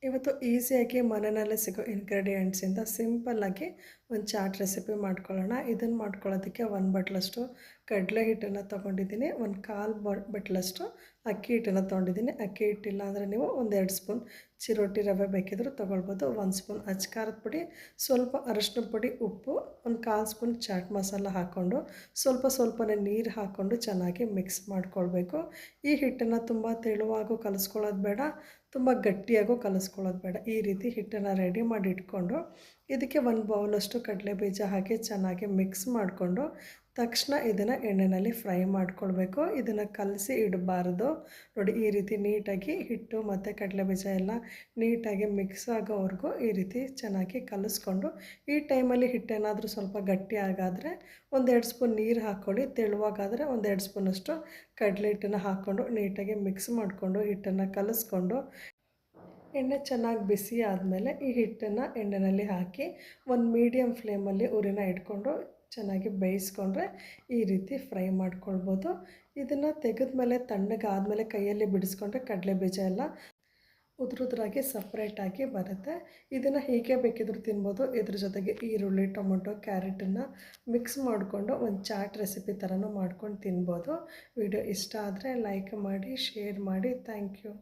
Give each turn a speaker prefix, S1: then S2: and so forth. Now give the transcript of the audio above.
S1: ಇವತ್ತು ಈಸಿಯಾಗಿ ಮನೆಯಲ್ಲೇ ಸಿಗೋ ಇಂಗ್ರೀಡಿಯೆಂಟ್ಸಿಂದ ಸಿಂಪಲ್ಲಾಗಿ ಒಂದು ಚಾಟ್ ರೆಸಿಪಿ ಮಾಡ್ಕೊಳ್ಳೋಣ. ಇದನ್ನು ಮಾಡ್ಕೊಳ್ಳೋದಕ್ಕೆ 1 ಬಟ್ಲಷ್ಟು ಕಡಲೆ ಹಿಟ್ಟನ್ನು ತೊಗೊಂಡಿದ್ದೀನಿ. ಒಂದು ಕಾಲು ಬಟ್ಲಷ್ಟು ಅಕ್ಕಿ ಹಿಟ್ಟನ್ನು ತೊಗೊಂಡಿದ್ದೀನಿ. ಅಕ್ಕಿ ಹಿಟ್ಟಿಲ್ಲ ಅಂದರೆ ನೀವು 1-2 ಸ್ಪೂನ್ ಚಿರೋಟಿ ರವೆ ಬೇಕಿದ್ರೂ ತೊಗೊಳ್ಬೋದು. 1 ಸ್ಪೂನ್ ಅಚ್ಕಾರದ ಪುಡಿ, ಸ್ವಲ್ಪ ಅರಶಿನ ಪುಡಿ, ಉಪ್ಪು, ಒಂದು 1/4 ಸ್ಪೂನ್ ಚಾಟ್ ಮಸಾಲ ಹಾಕ್ಕೊಂಡು ಸ್ವಲ್ಪನೇ ನೀರು ಹಾಕ್ಕೊಂಡು ಚೆನ್ನಾಗಿ ಮಿಕ್ಸ್ ಮಾಡ್ಕೊಳ್ಬೇಕು. ಈ ಹಿಟ್ಟನ್ನು ತುಂಬ ತೆಳುವಾಗೂ ಕಲಿಸ್ಕೊಳ್ಳೋದು ಬೇಡ, ತುಂಬ ಗಟ್ಟಿಯಾಗೂ ಕಲಿಸ್ಕೊಳ್ಳೋದು ಬೇಡ. ಈ ರೀತಿ ಹಿಟ್ಟನ್ನು ರೆಡಿ ಮಾಡಿ ಇಟ್ಕೊಂಡು ಇದಕ್ಕೆ 1 ಬೌಲಷ್ಟು ಕಡಲೆ ಬೀಜ ಹಾಕಿ ಚೆನ್ನಾಗಿ ಮಿಕ್ಸ್ ಮಾಡಿಕೊಂಡು ತಕ್ಷಣ ಇದನ್ನು ಎಣ್ಣೆಯಲ್ಲಿ ಫ್ರೈ ಮಾಡ್ಕೊಳ್ಬೇಕು. ಇದನ್ನು ಕಲಸಿ ಇಡಬಾರ್ದು. ನೋಡಿ, ಈ ರೀತಿ ನೀಟಾಗಿ ಹಿಟ್ಟು ಮತ್ತು ಕಡಲೆ ಬೀಜ ಎಲ್ಲ ನೀಟಾಗಿ ಮಿಕ್ಸ್ ಆಗೋವರೆಗೂ ಈ ರೀತಿ ಚೆನ್ನಾಗಿ ಕಲಿಸ್ಕೊಂಡು, ಈ ಟೈಮಲ್ಲಿ ಹಿಟ್ಟೇನಾದರೂ ಸ್ವಲ್ಪ ಗಟ್ಟಿ ಆಗಾದರೆ 1-2 ಸ್ಪೂನ್ ನೀರು ಹಾಕ್ಕೊಳ್ಳಿ. ತೆಳುವಾಗಾದರೆ 1-2 ಸ್ಪೂನಷ್ಟು ಕಡಲೆ ಹಿಟ್ಟನ್ನು ಹಾಕ್ಕೊಂಡು ನೀಟಾಗಿ ಮಿಕ್ಸ್ ಮಾಡಿಕೊಂಡು ಹಿಟ್ಟನ್ನು ಕಲಿಸ್ಕೊಂಡು ಎಣ್ಣೆ ಚೆನ್ನಾಗಿ ಬಿಸಿ ಆದಮೇಲೆ ಈ ಹಿಟ್ಟನ್ನು ಎಣ್ಣೆಯಲ್ಲಿ ಹಾಕಿ ಒಂದು ಮೀಡಿಯಮ್ ಫ್ಲೇಮಲ್ಲಿ ಉರಿನ ಇಟ್ಕೊಂಡು ಚೆನ್ನಾಗಿ ಬೇಯಿಸ್ಕೊಂಡ್ರೆ ಈ ರೀತಿ ಫ್ರೈ ಮಾಡ್ಕೊಳ್ಬೋದು. ಇದನ್ನು ತೆಗೆದ್ಮೇಲೆ ತಣ್ಣಗಾದಮೇಲೆ ಕೈಯಲ್ಲಿ ಬಿಡಿಸ್ಕೊಂಡ್ರೆ ಕಡಲೆ ಬೀಜ ಎಲ್ಲ ಉದುರಾಗಿ ಸಪ್ರೇಟಾಗಿ ಬರುತ್ತೆ. ಇದನ್ನು ಹೀಗೆ ಬೇಕಿದ್ರೂ ತಿನ್ಬೋದು. ಇದ್ರ ಜೊತೆಗೆ ಈರುಳ್ಳಿ, ಟೊಮೊಟೊ, ಕ್ಯಾರೆಟನ್ನು ಮಿಕ್ಸ್ ಮಾಡಿಕೊಂಡು ಒಂದು ಚಾಟ್ ರೆಸಿಪಿ ಥರನೂ ಮಾಡ್ಕೊಂಡು ತಿನ್ಬೋದು. ವಿಡಿಯೋ ಇಷ್ಟ ಆದರೆ ಲೈಕ್ ಮಾಡಿ, ಶೇರ್ ಮಾಡಿ. Thank you.